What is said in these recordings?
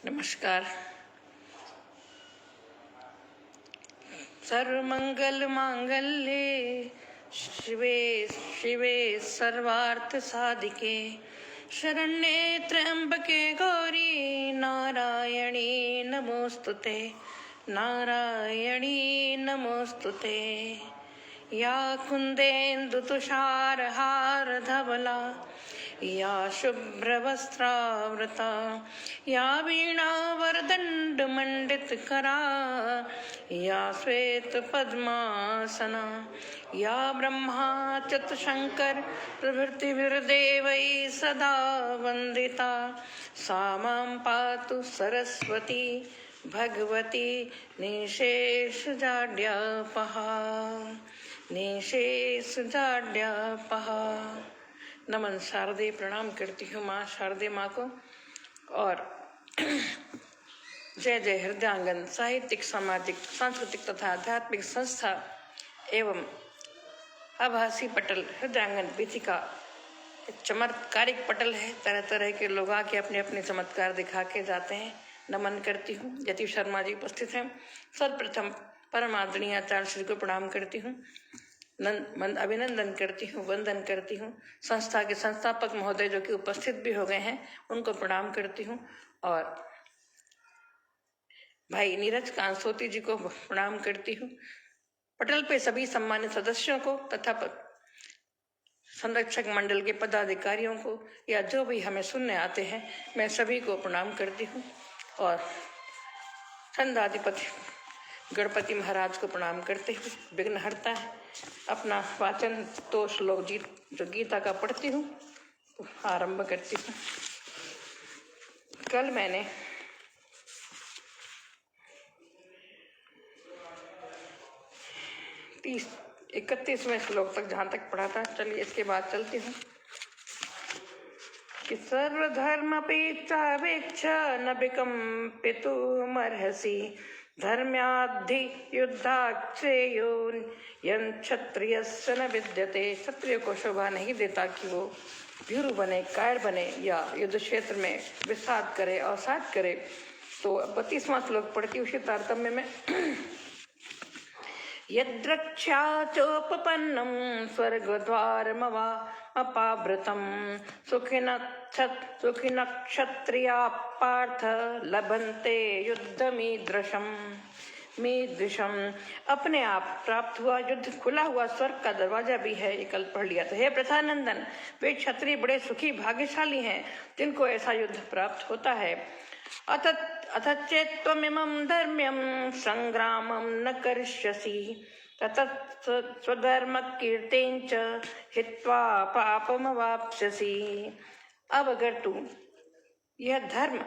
नमस्कार। सर्वमंगल मांगल्ये शिवे शिवे सर्वार्थ साधिके शरण्ये त्र्यंबके गौरी नारायणी नमोस्तुते नारायणी नमोस्तुते। या कुंदेन्दु तुषार हार धवला या शुभ्रवस्त्रावृता या वीणा वरदंड मंडित करा या श्वेत पद्मासना या ब्रह्मा चतुशंकर प्रभृतिभिर्देवैः सदा वंदिता सा मां पातु सरस्वती भगवती निशेषजाड्यापहा निशेषजाड्यापहा। नमन शारदे, प्रणाम करती हूँ माँ शारदे माँ को। और जय जय हृदयांगन साहित्यिक सामाजिक सांस्कृतिक तथा आध्यात्मिक संस्था एवं आभासी पटल हृदयांगन बीथी का चमत्कारिक पटल है। तरह तरह के लोग आके अपने अपने चमत्कार दिखा के जाते हैं। नमन करती हूँ। यति शर्मा जी उपस्थित हैं। सर्वप्रथम परम आदरणीय आचार्य श्री को प्रणाम करती हूँ, अभिनंदन करती हूँ, वंदन करती हूँ। संस्था के संस्थापक महोदय जो कि उपस्थित भी हो गए हैं उनको प्रणाम करती हूँ। और भाई नीरज कांसोती जी को प्रणाम करती हूँ। पटल पे सभी सम्मानित सदस्यों को तथा संरक्षक मंडल के पदाधिकारियों को या जो भी हमें सुनने आते हैं, मैं सभी को प्रणाम करती हूँ। और छंदाधिपति गणपति महाराज को प्रणाम करते हुए विघ्नहर्ता है अपना वाचन तो श्लोक जी जो गीता का पढ़ती हूँ आरंभ करती हूँ। कल मैंने 31वें श्लोक तक जहाँ तक पढ़ा था, चलिए इसके बाद चलती हूँ कि सर्वधर्मपेक्षावेक्ष न विकम्पितुमर्हसि धर्म्याद्धि युद्धाक्षेयो यं क्षत्रियस्य न विद्यते। क्षत्रिय को शोभा नहीं देता कि वो भीरु बने, कायर बने या युद्ध क्षेत्र में विषाद करे, अवसाद करे। तो 32वां श्लोक पढ़ती उसी तारतम्य में यद्रक्षा चोपपन्नं स्वर्गद्वारमवा अपावृतं सुखिन क्षत्रिया पार्थ लभन्ते युद्धमीदृशम्। अपने आप प्राप्त हुआ युद्ध, खुला हुआ स्वर्ग का दरवाजा भी है। ये कल पढ़ लिया था। हे प्रथानंदन, वे क्षत्रिय बड़े सुखी भाग्यशाली हैं जिनको ऐसा युद्ध प्राप्त होता है। अथ चेत्त्वमिमं धर्म्यं संग्रामं न करिष्यसि ततः स्वधर्मकीर्तेन च हित्वा पापमवाप्स्यसि। अब अगर तू यह धर्म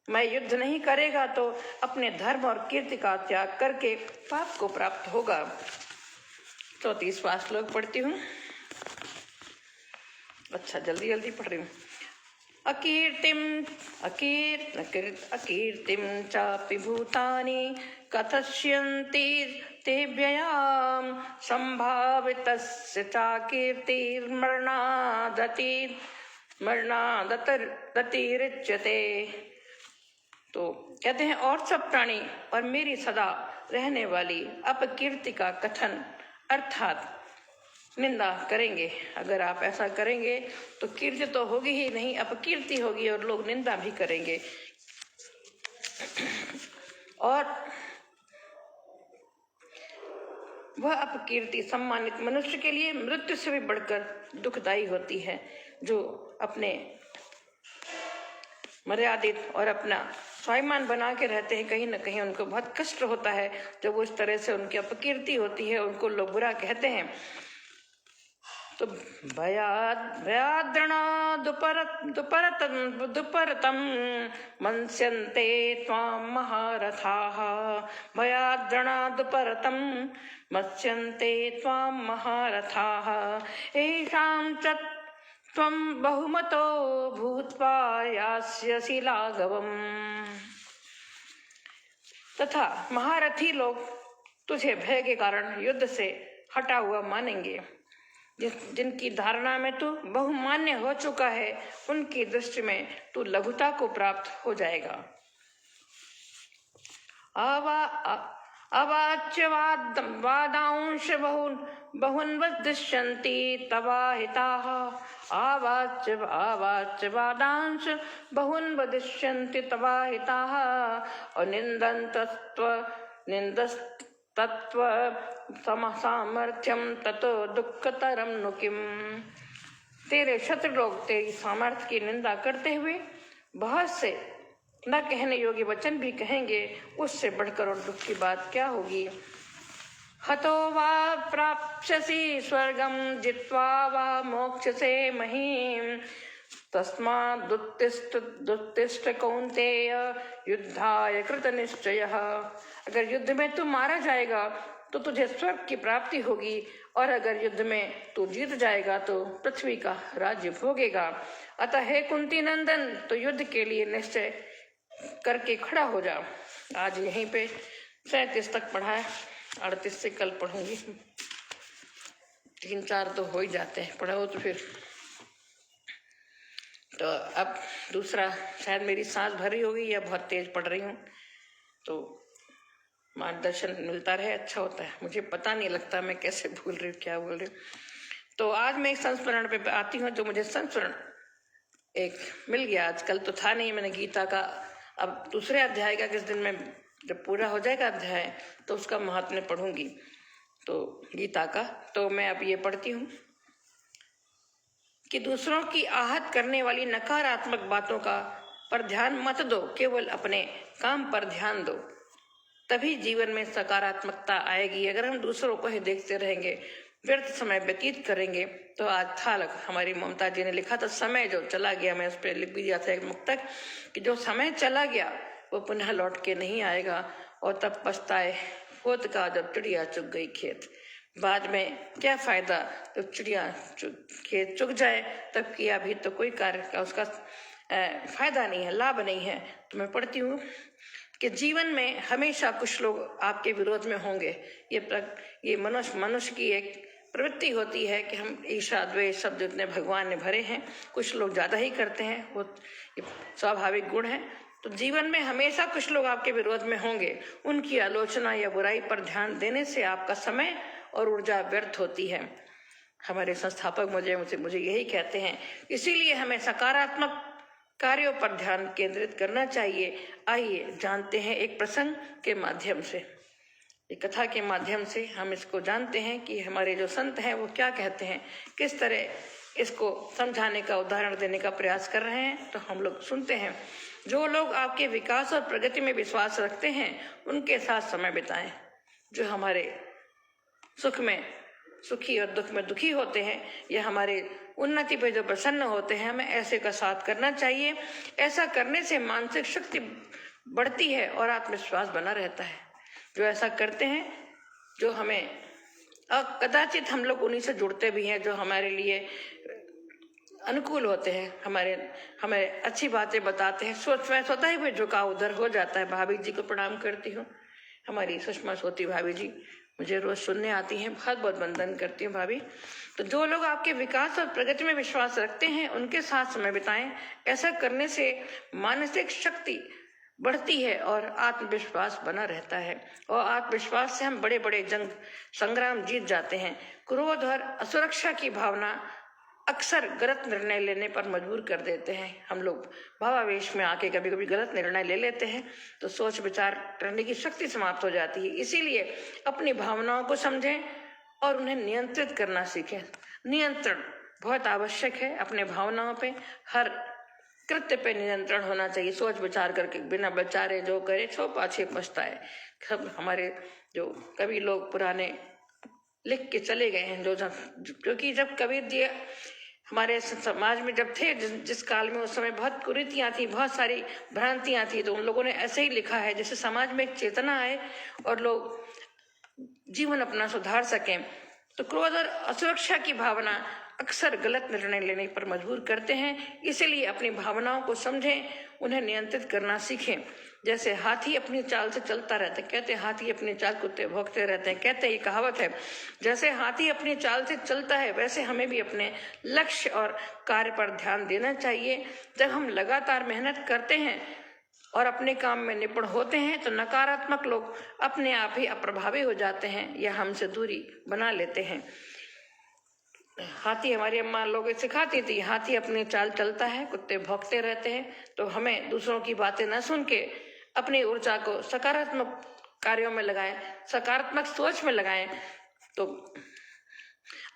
मैं युद्ध नहीं करेगा तो अपने धर्म और कीर्ति का त्याग करके पाप को प्राप्त होगा। 34वां श्लोक पढ़ती हूँ। अच्छा, जल्दी जल्दी पढ़ रही हूँ। अकीर्तिम चापि भूतानि कथयन्ति तेभ्ययां संभावितस्य चाकीर्तिर्मरणादतिरिच्यते। तो कहते हैं और सब प्राणी और मेरी सदा रहने वाली अपकीर्ति का कथन अर्थात निंदा करेंगे। अगर आप ऐसा करेंगे तो कीर्ति तो होगी ही नहीं, अपकीर्ति होगी और लोग निंदा भी करेंगे। और वह अपकीर्ति सम्मानित मनुष्य के लिए मृत्यु से भी बढ़कर दुखदायी होती है। जो अपने मर्यादित और अपना स्वाभिमान बना के रहते हैं, कहीं न कहीं उनको बहुत कष्ट होता है जब वो इस तरह से उनकी अपकीर्ति होती है, उनको लोग बुरा कहते हैं। तो भयाद्रणा दुपरतं मंस्यन्ते त्वां महारथाः। भयाद्रणा दुपरतं मंस्यन्ते त्वां महारथाः। येषां च त्वं बहुमतो भूत्वा यास्यसि लाघवम्। तथा महारथी लोग तुझे भय के कारण युद्ध से हटा हुआ मानेंगे। जिनकी धारणा में तू बहुमान्य हो चुका है, उनकी दृष्टि में तू लघुता को प्राप्त हो जाएगा। अवाच्य वादांश बहुन वदिष्यन्ति तवाहिताः अवाच्य वादांश बहुन वदिष्यन्ति तवाहिताः निन्दस्तत्व सामर्थ्यम ततो दुःखतरम नु किम। तेरे शत्रु लोग तेरी सामर्थ्य की निंदा करते हुए बहुत से न कहने योग्य वचन भी कहेंगे, उससे बढ़कर और दुख की बात क्या होगी। हतो वा प्राप्स्यसि स्वर्गम जित्वा वा मोक्षसे महीम तस्मादुत्तिष्ठ कौन्तेय युद्धाय कृत निश्चयः। अगर युद्ध में तू मारा जाएगा तो तुझे स्वर्ग की प्राप्ति होगी, और अगर युद्ध में तू जीत जाएगा तो पृथ्वी का राज्य भोगेगा। अतः हे कुंती नंदन, तो युद्ध के लिए निश्चय करके खड़ा हो जा। आज यहीं पे 37 तक पढ़ा है, 38 से कल पढ़ूंगी। 3-4 तो हो ही जाते हैं, पढ़ो तो फिर। तो अब दूसरा, शायद मेरी सांस भरी होगी या बहुत तेज पढ़ रही हूँ, तो मार्गदर्शन मिलता रहे अच्छा होता है। मुझे पता नहीं लगता मैं कैसे भूल रही हूँ, क्या बोल रही हूँ। तो आज मैं एक संस्मरण पे आती हूँ, जो मुझे संस्मरण एक मिल गया। आजकल तो था नहीं, मैंने गीता का अब दूसरे अध्याय का किस दिन में जब पूरा हो जाएगा अध्याय तो उसका महात्म्य पढ़ूंगी, तो गीता का। तो मैं अब ये पढ़ती हूँ कि दूसरों की आहत करने वाली नकारात्मक बातों का पर ध्यान मत दो, केवल अपने काम पर ध्यान दो, तभी जीवन में सकारात्मकता आएगी। अगर हम दूसरों को ही देखते रहेंगे, व्यर्थ समय व्यतीत करेंगे, तो आज था हमारी ममता जी ने लिखा था, समय जो चला गया, मैं उस पर लिख भी दिया था एक मुक्तक कि जो समय चला गया वो पुनः लौट के नहीं आएगा, और तब पछताए होत का जब चिड़िया चुग गई खेत। बाद में क्या फायदा, तो चिड़िया खेत चुग जाए तब किया भी तो कोई कार्य का उसका फायदा नहीं है, लाभ नहीं है। तो मैं पढ़ती हूँ कि जीवन में हमेशा कुछ लोग आपके विरोध में होंगे। ये मनुष्य की एक प्रवृत्ति होती है कि हम ईर्ष्या द्वेष शब्द जितने भगवान ने भरे हैं, कुछ लोग ज्यादा ही करते हैं, वो स्वाभाविक गुण है। तो जीवन में हमेशा कुछ लोग आपके विरोध में होंगे, उनकी आलोचना या बुराई पर ध्यान देने से आपका समय और ऊर्जा व्यर्थ होती है। हमारे संस्थापक मुझे यही कहते हैं, इसीलिए हमें सकारात्मक कार्यों पर ध्यान केंद्रित करना चाहिए। आइए जानते हैं एक प्रसंग के माध्यम से, एक कथा के माध्यम से हम इसको जानते हैं कि हमारे जो संत हैं वो क्या कहते हैं, किस तरह इसको समझाने का उदाहरण देने का प्रयास कर रहे हैं। तो हम लोग सुनते हैं। जो लोग आपके विकास और प्रगति में विश्वास रखते हैं उनके साथ समय बिताएं। जो हमारे सुख में सुखी और दुख में दुखी होते हैं, या हमारे उन्नति पे जो प्रसन्न होते हैं, हमें ऐसे का साथ करना चाहिए। ऐसा करने से मानसिक शक्ति बढ़ती है और आत्मविश्वास बना रहता है। जो ऐसा करते हैं, जो हमें कदाचित हम लोग उन्हीं से जुड़ते भी हैं जो हमारे लिए अनुकूल होते हैं, हमें अच्छी बातें बताते हैं। स्वतः ही झुकाव उधर हो जाता है। भाभी जी को प्रणाम करती हूँ, हमारी सुषमा सोती भाभी जी मुझे रोज सुनने आती हैं, बहुत बहुत वंदन करती हूँ भाभी। तो जो लोग आपके विकास और प्रगति में विश्वास रखते हैं उनके साथ समय बिताएं। ऐसा करने से मानसिक शक्ति बढ़ती है और आत्मविश्वास बना रहता है, और आत्मविश्वास से हम बड़े बड़े जंग संग्राम जीत जाते हैं। क्रोध और असुरक्षा की भावना अक्सर गलत निर्णय लेने पर मजबूर कर देते हैं। हम लोग भावावेश में आके कभी कभी गलत निर्णय ले लेते हैं, तो सोच विचार करने की शक्ति समाप्त हो जाती है। इसीलिए अपनी भावनाओं को समझें और उन्हें नियंत्रित करना सीखें। नियंत्रण बहुत आवश्यक है। अपने भावनाओं पे, हर कृत्य पे नियंत्रण होना चाहिए। सोच विचार करके बिना बेचारे जो करे सो पाछे पछताए। हमारे जो कवि लोग पुराने लिख के चले गए हैं, क्योंकि जब कबीर जी हमारे समाज में जब थे, जिस काल में उस समय बहुत कुरीतियां थी, बहुत सारी भ्रांतियां थी, तो उन लोगों ने ऐसे ही लिखा है जैसे समाज में एक चेतना आए और लोग जीवन अपना सुधार सकें। तो क्रोध और असुरक्षा की भावना अक्सर गलत निर्णय लेने पर मजबूर करते हैं। इसीलिए अपनी भावनाओं को समझें, उन्हें नियंत्रित करना सीखें। जैसे हाथी अपनी चाल से चलता रहता है, कहते हैं हाथी अपनी चाल कुत्ते भौंकते रहते हैं, कहते हैं ये कहावत है। जैसे हाथी अपनी चाल से चलता है, वैसे हमें भी अपने लक्ष्य और कार्य पर ध्यान देना चाहिए। जब हम लगातार मेहनत करते हैं और अपने काम में निपुण होते हैं तो नकारात्मक लोग अपने आप ही अप्रभावी हो जाते हैं या हमसे दूरी बना लेते हैं। हाथी, हमारी अम्मा लोग सिखाती थी, हाथी अपनी चाल चलता है, कुत्ते भौंकते रहते हैं। तो हमें दूसरों की बातें न सुन के अपनी ऊर्जा को सकारात्मक कार्यों में लगाएं, सकारात्मक सोच में लगाएं। तो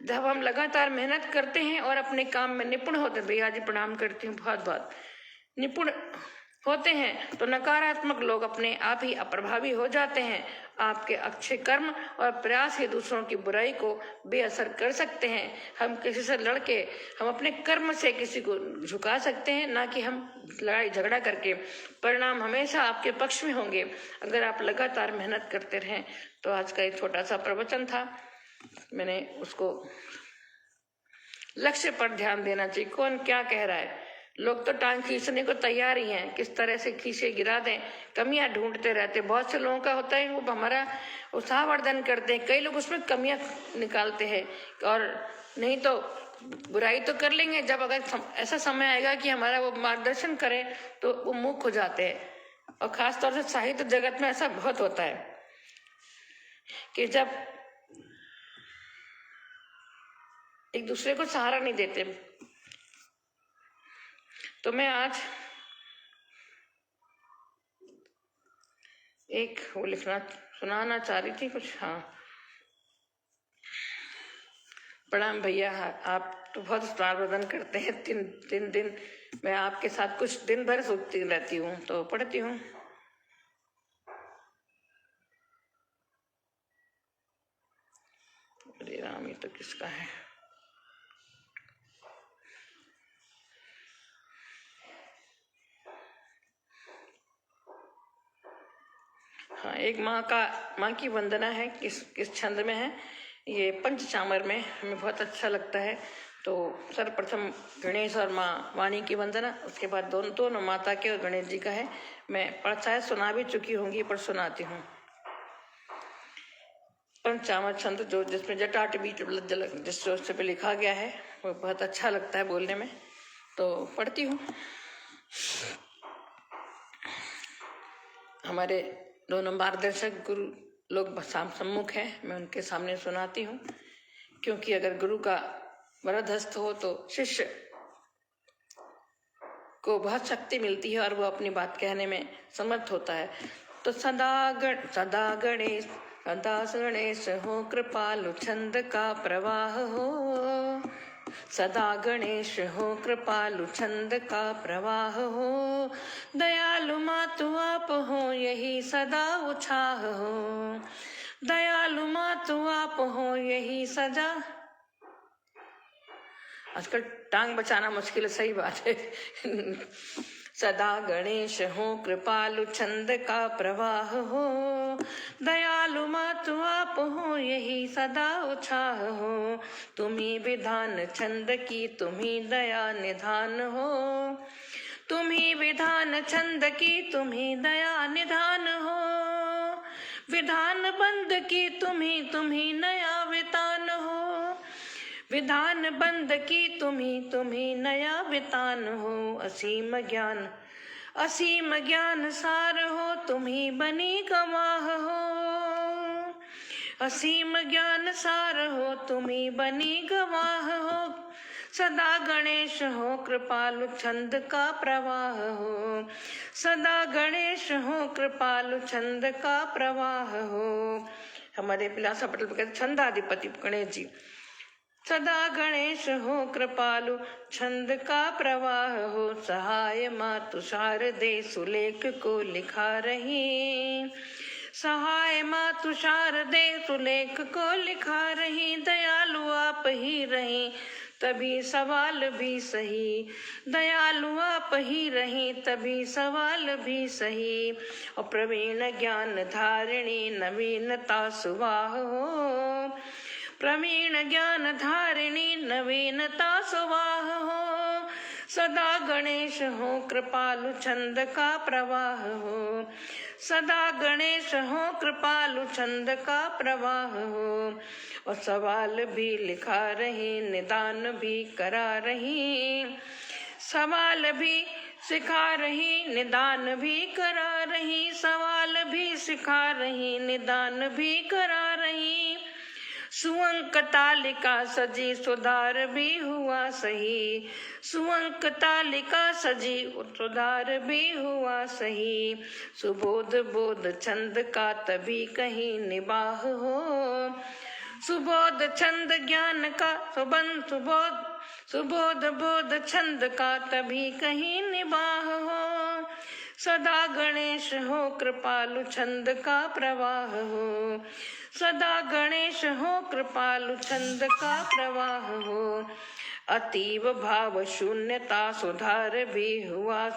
जब हम लगातार मेहनत करते हैं और अपने काम में निपुण होते हैं, भैया जी प्रणाम करती हूँ, बहुत बहुत निपुण होते हैं तो नकारात्मक लोग अपने आप ही अप्रभावी हो जाते हैं। आपके अच्छे कर्म और प्रयास ही दूसरों की बुराई को बेअसर कर सकते हैं। हम किसी से लड़के हम अपने कर्म से किसी को झुका सकते हैं, ना कि हम लड़ाई झगड़ा करके। परिणाम हमेशा आपके पक्ष में होंगे अगर आप लगातार मेहनत करते रहें। तो आज का एक छोटा सा प्रवचन था, मैंने उसको लक्ष्य पर ध्यान देना चाहिए। कौन क्या कह रहा है, लोग तो टांग खींचने को तैयार ही हैं, किस तरह से खींचे गिरा दें, कमियां ढूंढते रहते। बहुत से लोगों का होता है वो हमारा उत्साहवर्धन करते हैं, कई लोग उसमें कमियां निकालते हैं। और नहीं तो बुराई तो कर लेंगे, जब अगर ऐसा समय आएगा कि हमारा वो मार्गदर्शन करे तो वो मूक हो जाते हैं। और खास तौर से साहित्य जगत में ऐसा बहुत होता है कि जब एक दूसरे को सहारा नहीं देते। तो मैं आज एक वो सुनाना चाह रही थी कुछ। हाँ, प्रणाम भैया, आप तो बहुत उत्साहवर्धन करते हैं। तीन दिन मैं आपके साथ कुछ दिन भर सोचती रहती हूँ, तो पढ़ती हूँ। अरे राम, ये तो किसका है? हाँ, एक माँ की वंदना है। किस छंद में है ये? पंचचामर में। हमें बहुत अच्छा लगता है। तो सर्वप्रथम गणेश और माँ वाणी की वंदना, उसके बाद दोनों माता के और गणेश जी का है। मैं शायद सुना भी चुकी होंगी, पर सुनाती हूँ। पंचचामर छंद जो जिसमें जटाटवी जिस जोश पे लिखा गया है, वो बहुत अच्छा लगता है बोलने में, तो पढ़ती हूँ। हमारे दोनों मार्गदर्शक गुरु लोग सम्मुख हैं, मैं उनके सामने सुनाती हूँ। क्योंकि अगर गुरु का वरदहस्त हो तो शिष्य को बहुत शक्ति मिलती है और वो अपनी बात कहने में समर्थ होता है। तो सदा गणेश हो कृपालु, छंद का प्रवाह हो। सदा गणेश हो कृपालु, छंद का प्रवाह हो। दयालु मातु आप हो, यही सदा उत्साह हो। दयालु मातु आप हो, यही सजा। आजकल टांग बचाना मुश्किल है, सही बात है। सदा गणेश हो कृपालु, छंद का प्रवाह हो। दयालु मातु आप हो, यही सदा उत्साह हो। तुम्ही विधान छंद की, तुम्ही दया निधान हो। तुम्ही विधान छंद की, तुम्ही दया निधान हो। विधान बंद की, तुम्ही नया वितान हो। विधान बंद की, तुम्ही नया वितान हो। असीम ज्ञान सार हो, तुम्ही बनी गवाह हो। असीम ज्ञान सार हो, तुम्ही बनी गवाह हो। सदा गणेश हो कृपालु, छंद का प्रवाह हो। सदा गणेश हो कृपालु, छंद का प्रवाह हो। हमारे पिलासा पटेल छंदाधिपति गणेश जी। सदा गणेश हो कृपालु, छंद का प्रवाह हो। सहाय मातु शारदे, सुलेख को लिखा रही। सहाय मातु शारदे, सुलेख को लिखा रही। दयालु आप ही रही, तभी सवाल भी सही। दयालु आप ही रही, तभी सवाल भी सही। और प्रवीण ज्ञान धारिणी, नवीनता सुवाह हो। प्रवीण ज्ञान धारिणी, नवीनता सुवाह हो। सदा गणेश हो कृपालु, छंद का प्रवाह हो। सदा गणेश हो कृपालु, छंद का प्रवाह हो। और सवाल भी लिखा रही, निदान भी करा रही। सवाल भी सिखा रही, निदान भी करा रही, सवाल भी सिखा रही, निदान भी करा रही। सुअंक तालिका सजी, सुधार भी हुआ सही, सुअंक तालिका सजी, सुधार भी हुआ सही। सुबोध बोध छंद का तभी कहीं निबाह हो, सुबोध छंद ज्ञान का सुबंध, सुबोध बोध छंद का तभी कहीं निबाह हो। सदा गणेश हो कृपालु, छंद का प्रवाह हो, सदा गणेश हो कृपालु, छंद का प्रवाह हो। अतीव भाव शून्यता, सुधार भी हुआ,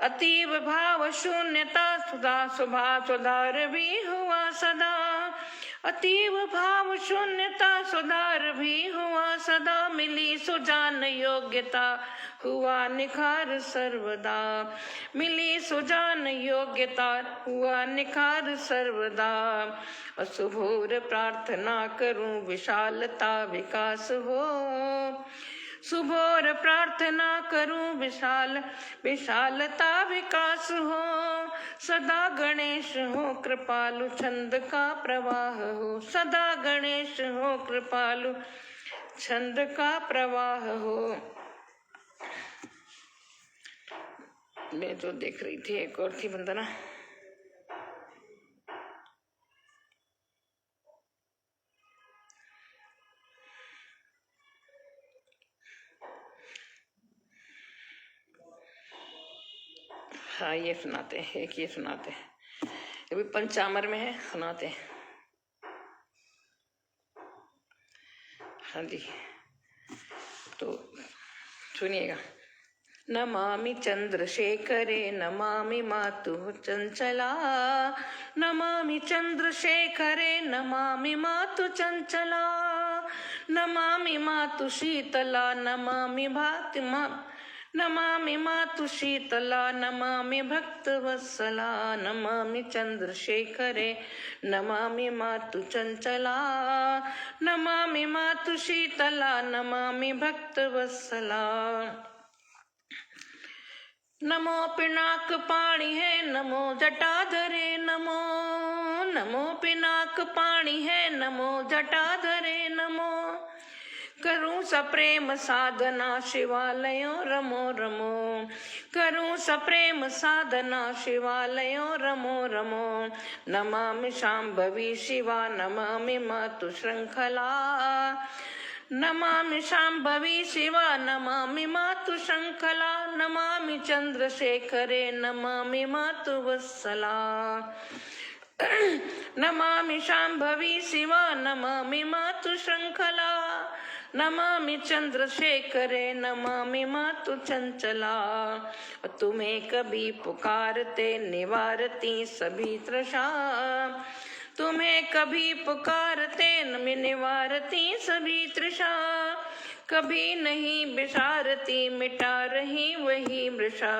अतीव भाव शून्यता, सुधार भी हुआ सदा। अतीव भाव शून्यता, सुधार भी हुआ सदा। मिली सुजान योग्यता, हुआ निखार सर्वदा, मिली सुजान योग्यता, हुआ निखार सर्वदा। असुभोर प्रार्थना करूं, विशालता विकास हो, सुभोर प्रार्थना करूं, विशालता विकास हो। सदा गणेश हो कृपालु, छंद का प्रवाह हो, सदा गणेश हो कृपालु, छंद का प्रवाह हो। मैं जो देख रही थी एक और थी वंदना, हाँ ये सुनाते हैं, एक ये सुनाते हैं, ये भी पंचामर में है, सुनाते हैं। हाँ जी, तो सुनिएगा। नमामि चंद्रशेखरे, नमामि मातु चंचला, नमामि चंद्रशेखरे, नमामि मातु चंचला, नमामि मातु शीतला, नमामि नमामि मातु शीतला, नमामि भक्तवत्सला, नमामि चंद्रशेखरे, नमामि मातु चंचला, नमामि मातु शीतला, नमामि भक्तवत्सला। नमो पिनाक पाणी है, नमो जटाधरे, नमो, नमो पिनाक पाणी है, नमो जटाधरे, नमो। करूं सप्रेम साधना, शिवालयों रमो रमो, करूं सप्रेम साधना, शिवालयों रमो रमो। नमामि शांभवी शिवा, नमामि मातु श्रृंखला, नमामि शांभवी शिवा, नमामि मातु श्रृंखला, नमामि चंद्रशेखरे, नमामि मातु वत्सला, नमामि शांभवी शिवा, नमामि मातु श्रृंखला, नमामि चंद्रशेखरे, नमामि मातु चंचला। तुम्हें कभी पुकारते, निवारती सभी तृषा, तुम्हें कभी पुकारते, निवारती सभी तृषा। कभी नहीं बिसारती, मिटा रही वही मृषा,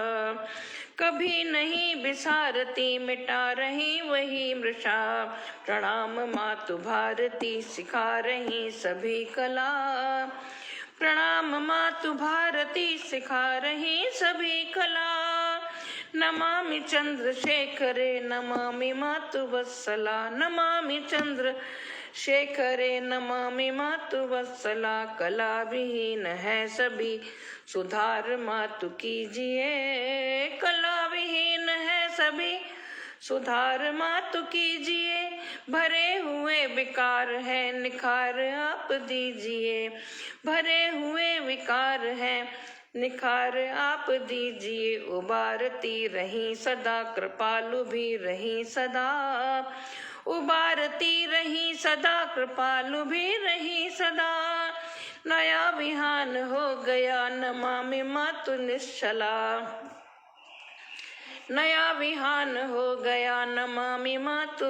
कभी नहीं बिसारती, मिटा रही वही मृषा। प्रणाम मातु भारती, सिखा रही सभी कला, प्रणाम मातु भारती, सिखा रही सभी कला। नमामि चंद्रशेखरे, नमामि मातु वत्सला, नमामि चंद्रशेखरे, नमामि मातु वत्सला। कला विहीन है सभी, सुधार मातु कीजिए, कला विहीन है सभी, सुधार मातु कीजिए। भरे हुए विकार है, निखार आप दीजिए, भरे हुए विकार है, निखार आप दीजिए। उबारती रही सदा, कृपालु भी रही सदा, उबारती रही सदा, कृपालु भी रही सदा। नया विहान हो गया, नमामि मातु निश्चला, नया विहान हो गया, नमामि मातु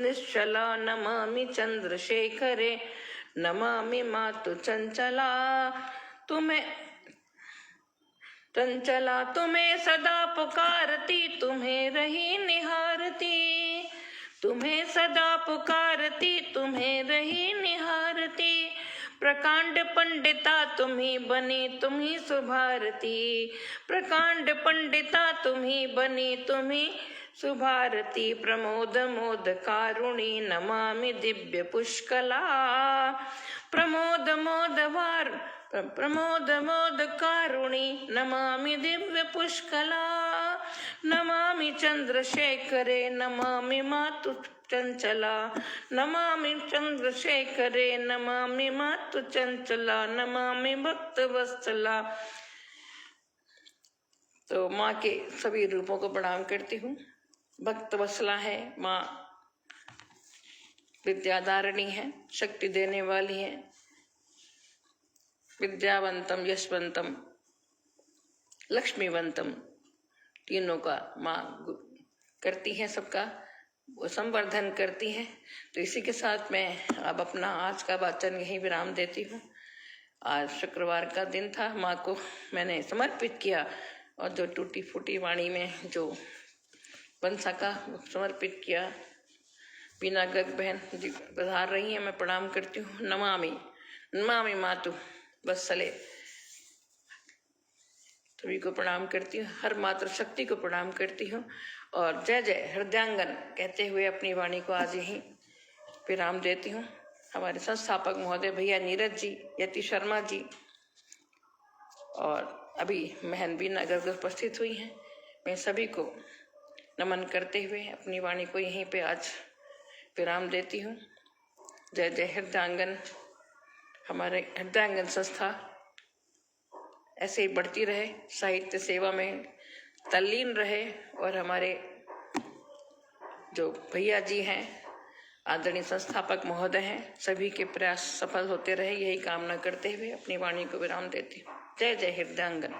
निश्चला। नमामि चंद्रशेखरे, नमामि मातु चंचला, तुम्हें चंचला, तुम्हें सदा पुकारती, तुम्हें रही निहारती, तुम्हें सदा पुकारती, तुम्हें रही निहारती। प्रकांड पंडिता तुम्ही बनी तुम्ही सुभारती, प्रकांड पंडिता तुम्ही बनी तुम्ही सुभारती, प्रमोद मोद कारुणी नमामि दिव्य पुष्कला, प्रमोद मोद कारुणी नमामि दिव्य पुष्कला, नमामि चंद्रशेखरे नमामि मातु चंचला, नमामि चंद्रशेखरे नमामि मातु चंचला, नमामि भक्त वत्सला। तो माँ के सभी रूपों को प्रणाम करती हूँ। भक्त वत्सला है माँ, विद्याधारिणी है, शक्ति देने वाली है, विद्यावंतम यशवंतम लक्ष्मीवंतम तीनों का माँ करती है, सबका वो संवर्धन करती है। तो इसी के साथ मैं अब अपना आज का वाचन यहीं विराम देती हूँ। आज शुक्रवार का दिन था, माँ को मैंने समर्पित किया और जो टूटी फूटी वाणी में जो बन सका समर्पित किया। बीना गर्ग बहन जी पधार रही हैं, मैं प्रणाम करती हूँ। नमामि मातु वत्सले सभी को प्रणाम करती हूँ, हर मातृ शक्ति को प्रणाम करती हूँ और जय जय हृदयांगन कहते हुए अपनी वाणी को आज यहीं विराम देती हूँ। हमारे संस्थापक महोदय भैया नीरज जी, यति शर्मा जी और अभी बहन बीना गर्ग उपस्थित हुई हैं। मैं सभी को नमन करते हुए अपनी वाणी को यहीं पे आज विराम देती हूँ। जय जय हृदयांगन। हमारे हृदयांगन संस्था ऐसे ही बढ़ती रहे, साहित्य सेवा में तल्लीन रहे और हमारे जो भैया जी हैं, आदरणीय संस्थापक महोदय हैं, सभी के प्रयास सफल होते रहे, यही कामना करते हुए अपनी वाणी को विराम देती हूँ। जय जय हृदयांगन।